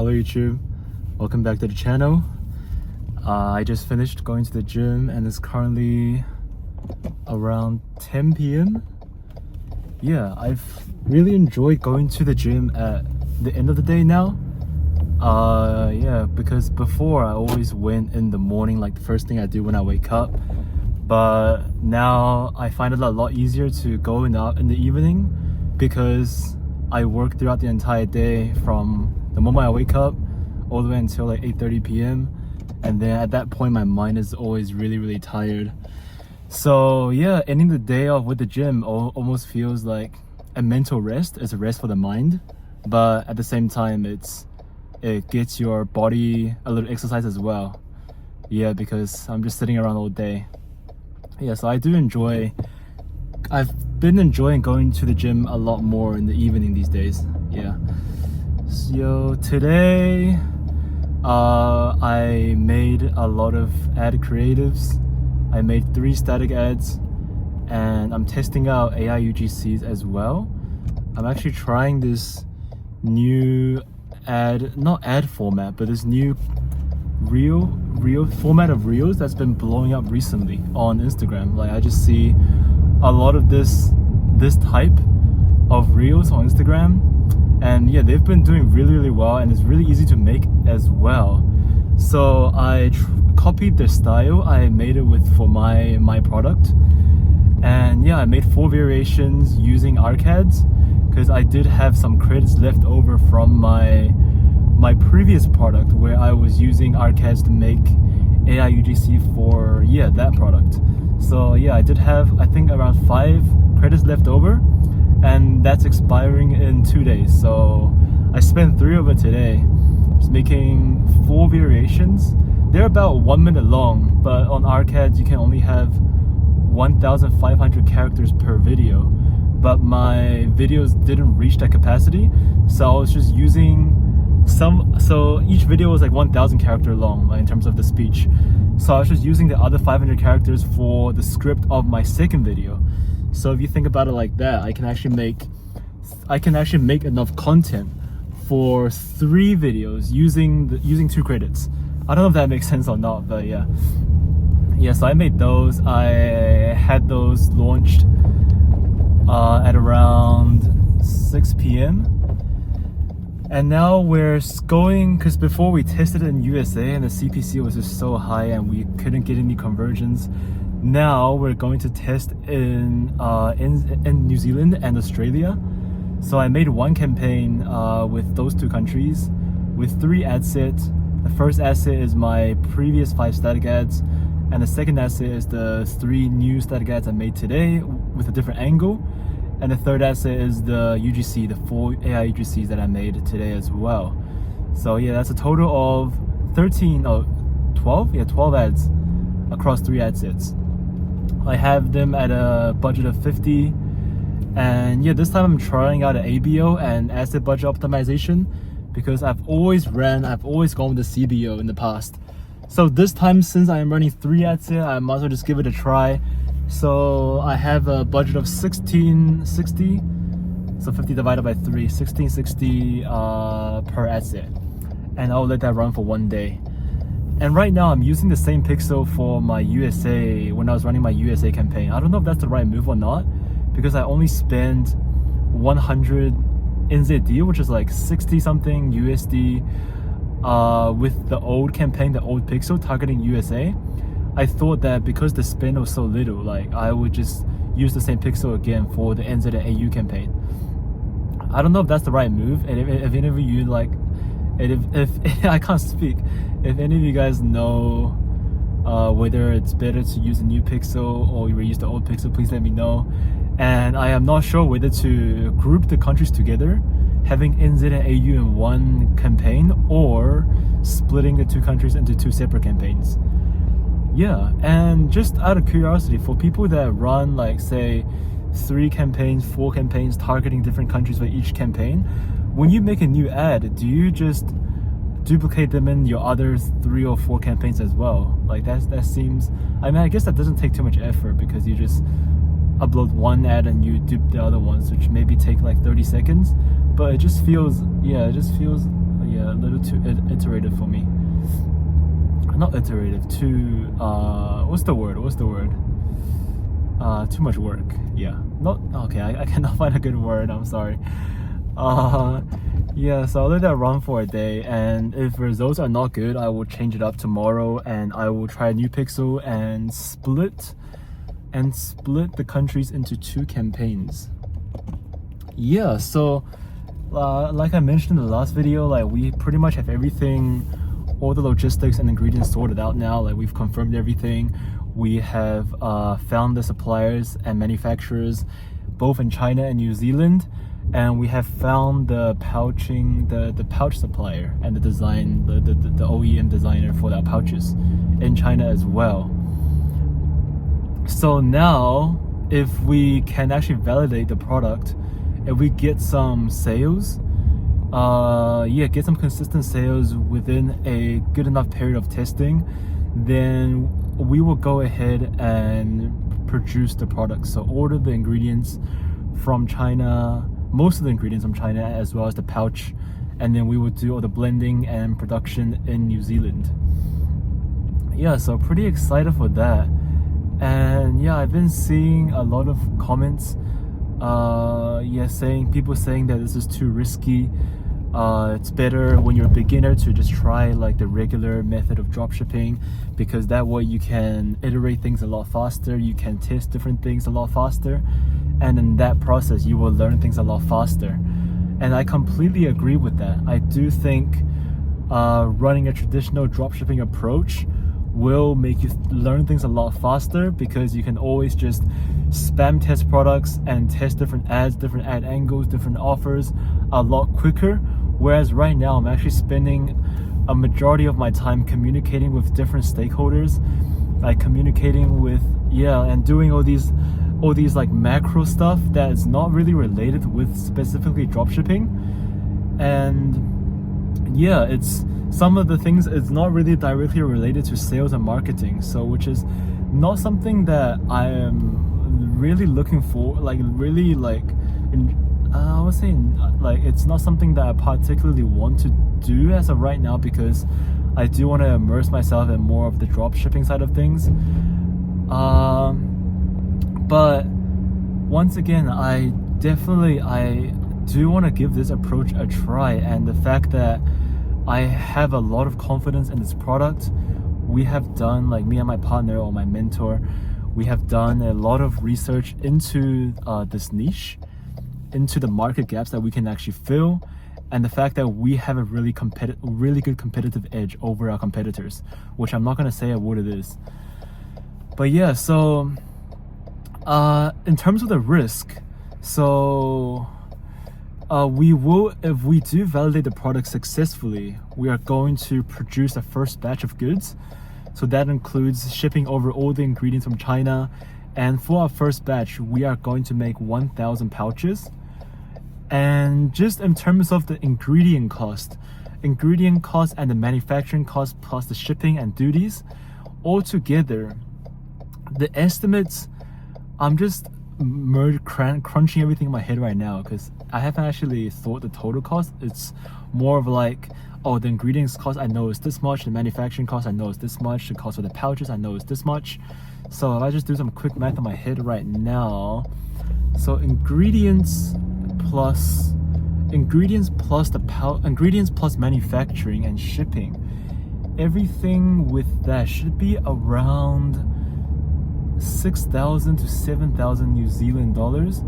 Hello YouTube, welcome back to the channel. I just finished going to the gym and it's currently around 10 p.m. Yeah, I've really enjoyed going to the gym at the end of the day now. Yeah, because before I always went in the morning, like the first thing I do when I wake up. But now I find it a lot easier to go in the evening because I work throughout the entire day from the moment I wake up all the way until like 8:30 p.m. and then at that point my mind is always really tired. So yeah, ending the day off with the gym almost feels like a mental rest. It's a rest for the mind, but at the same time it gets your body a little exercise as well. Yeah, because I'm just sitting around all day. Yeah, so I've been enjoying going to the gym a lot more in the evening these days. Yeah. So today I made a lot of ad creatives. I made 3 static ads and I'm testing out AI UGCs as well. I'm actually trying this new not ad format, but this new reel format of reels that's been blowing up recently on Instagram. Like I just see a lot of this type of reels on Instagram, and yeah, they've been doing really well and it's really easy to make as well. So I copied their style. I made it for my product, and yeah, I made 4 variations using arcads because I did have some credits left over from my previous product where I was using arcads to make AI UGC for that product. So yeah, I did have I think around 5 credits left over, and that's expiring in 2 days. So I spent 3 of it today just making 4 variations. They're about 1 minute long, but on arcads you can only have 1,500 characters per video, but my videos didn't reach that capacity, so I was just using so each video was like 1,000 character long, like, in terms of the speech. So I was just using the other 500 characters for the script of my second video. So if you think about it like that, I can actually make enough content for 3 videos using 2 credits. I don't know if that makes sense or not, but yeah. So I made those. I had those launched at around 6 p.m. And now we're going, because before we tested it in USA and the CPC was just so high and we couldn't get any conversions. Now we're going to test in New Zealand and Australia. So I made 1 campaign with those 2 countries with 3 ad sets. The first ad set is my previous 5 static ads, and the second ad set is the 3 new static ads I made today with a different angle. And the third asset is the UGC, the 4 AI UGCs that I made today as well. So yeah, that's a total of 12 ads across 3 ad sets. I have them at a budget of 50. And yeah, this time I'm trying out an ABO and asset budget optimization because I've always gone with the CBO in the past. So this time, since I am running 3 ad sets, I might as well just give it a try. So I have a budget of 1660, so 50 divided by 3, 1660 per ad set, and I'll let that run for 1 day. And right now I'm using the same pixel for my USA when I was running my USA campaign. I don't know if that's the right move or not, because I only spent 100 NZD, which is like 60 something USD with the old campaign, the old pixel targeting USA. I thought that because the spend was so little, like I would just use the same pixel again for the NZ and AU campaign. I don't know if that's the right move, and if any of you like, and if I can't speak, if any of you guys know whether it's better to use a new pixel or you reuse the old pixel, please let me know. And I am not sure whether to group the countries together, having NZ and AU in 1 campaign, or splitting the 2 countries into 2 separate campaigns. Yeah, and just out of curiosity, for people that run like say 3 campaigns, 4 campaigns targeting different countries for each campaign, when you make a new ad, do you just duplicate them in your other 3 or 4 campaigns as well? Like that seems, I mean, I guess that doesn't take too much effort because you just upload 1 ad and you dupe the other ones, which maybe take like 30 seconds, but it just feels a little too iterative for me. Not iterative, too what's the word? Too much work. Yeah. Not okay, I cannot find a good word, I'm sorry. Yeah, so I'll let that run for a day, and if results are not good, I will change it up tomorrow, and I will try a new pixel and split the countries into 2 campaigns. Yeah, so like I mentioned in the last video, like we pretty much have everything, all the logistics and ingredients sorted out now. Like we've confirmed everything. We have found the suppliers and manufacturers both in China and New Zealand, and we have found the pouch supplier and the design, the OEM designer for our pouches in China as well. So now, if we can actually validate the product, if we get some sales, get some consistent sales within a good enough period of testing, then we will go ahead and produce the product. So order the ingredients from China, most of the ingredients from China, as well as the pouch, and then we will do all the blending and production in New Zealand. Yeah, so pretty excited for that. And yeah, I've been seeing a lot of comments people saying that this is too risky. It's better when you're a beginner to just try like the regular method of dropshipping, because that way you can iterate things a lot faster, you can test different things a lot faster, and in that process you will learn things a lot faster. And I completely agree with that. I do think running a traditional dropshipping approach will make you learn things a lot faster, because you can always just spam test products and test different ads, different ad angles, different offers a lot quicker. Whereas right now I'm actually spending a majority of my time communicating with different stakeholders, like communicating with and doing all these like macro stuff that is not really related with specifically dropshipping. And yeah, it's some of the things, it's not really directly related to sales and marketing, so which is not something that I am really looking for, I was saying, like, it's not something that I particularly want to do as of right now, because I do want to immerse myself in more of the dropshipping side of things. But once again, I do want to give this approach a try, and the fact that I have a lot of confidence in this product. We have done, like me and my partner or my mentor, we have done a lot of research into this niche, into the market gaps that we can actually fill, and the fact that we have a really good competitive edge over our competitors, which I'm not going to say what it is. But yeah, so in terms of the risk, so we will, if we do validate the product successfully, we are going to produce a first batch of goods. So that includes shipping over all the ingredients from China. And for our first batch, we are going to make 1,000 pouches. And just in terms of the ingredient cost and the manufacturing cost plus the shipping and duties, all together, the estimates, I'm just crunching everything in my head right now, because I haven't actually thought the total cost. It's more of like, oh, the ingredients cost I know is this much, the manufacturing cost I know is this much, the cost of the pouches I know is this much. So if I just do some quick math in my head right now, so ingredients plus manufacturing and shipping, everything with that should be around 6,000 to 7,000 New Zealand dollars.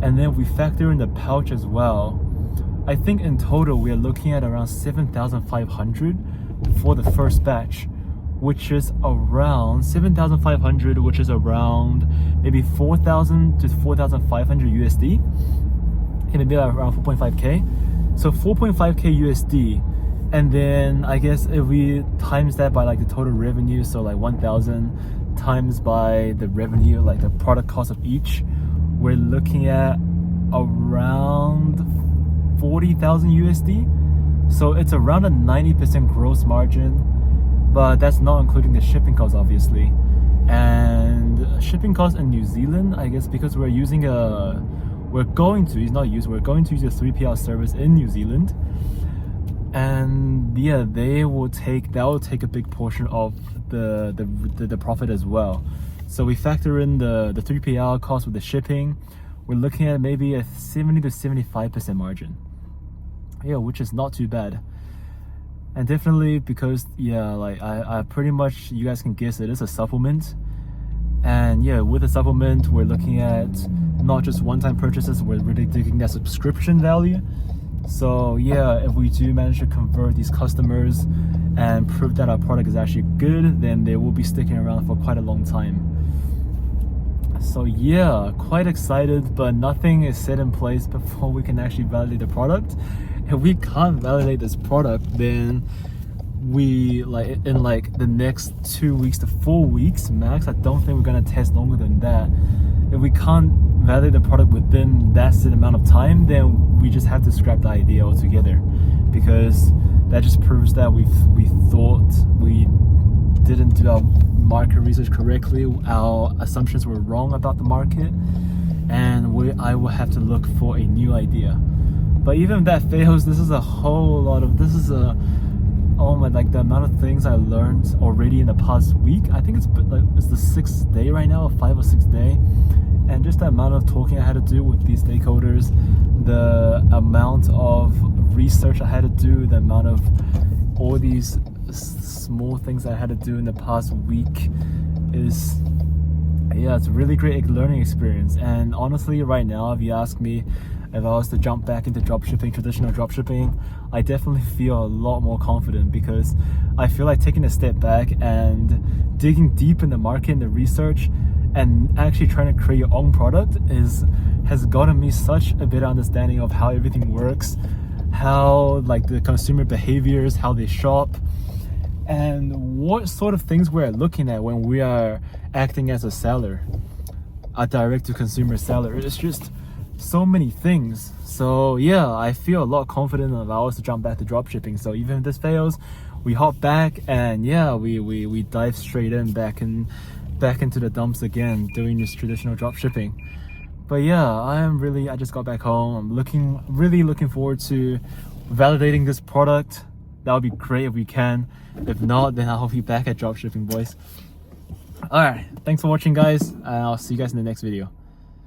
And then if we factor in the pouch as well, I think in total we are looking at around 7,500 for the first batch, which is around 7,500, which is around maybe 4,000 to 4,500 USD, and maybe around 4.5k. So 4.5k USD, and then I guess if we times that by like the total revenue, so like 1,000 times by the revenue, like the product cost of each, we're looking at around 40,000 USD. So it's around a 90% gross margin, but that's not including the shipping costs, obviously. And shipping costs in New Zealand, I guess because we're going to use a 3PL service in New Zealand. and yeah, that will take a big portion of the profit as well. So we factor in the 3PL cost with the shipping, we're looking at maybe a 70 to 75% margin. Yeah, which is not too bad. And definitely because yeah, like I pretty much, you guys can guess, it is a supplement. And yeah, with the supplement, we're looking at not just one-time purchases, we're really taking that subscription value. So yeah, if we do manage to convert these customers and prove that our product is actually good, then they will be sticking around for quite a long time. So yeah, quite excited, but nothing is set in place before we can actually validate the product. If we can't validate this product, then we in the next 2 weeks to 4 weeks max, I don't think we're gonna test longer than that. If we can't validate the product within that set amount of time, then we just have to scrap the idea altogether, because that just proves that we thought we didn't do our market research correctly, our assumptions were wrong about the market, and I will have to look for a new idea. But even if that fails, this is a whole lot of, oh my, like the amount of things I learned already in the past week. I think it's the 6th day right now, 5th or 6th day, and just the amount of talking I had to do with these stakeholders, the amount of research I had to do, the amount of all these small things I had to do in the past week is, yeah, it's a really great learning experience. And honestly, right now, if you ask me if I was to jump back into dropshipping, traditional dropshipping, I definitely feel a lot more confident, because I feel like taking a step back and digging deep in the market and the research and actually trying to create your own product has gotten me such a better understanding of how everything works, how like the consumer behaviors, how they shop, and what sort of things we're looking at when we are acting as a seller, a direct-to-consumer seller. It's just so many things. So yeah, I feel a lot confident of ours to jump back to dropshipping. So even if this fails, we hop back and yeah, we dive straight in back into the dumps again, doing this traditional dropshipping. But yeah, I just got back home. I'm really looking forward to validating this product. That would be great if we can. If not, then I'll be back at dropshipping, boys. Alright, thanks for watching, guys, and I'll see you guys in the next video.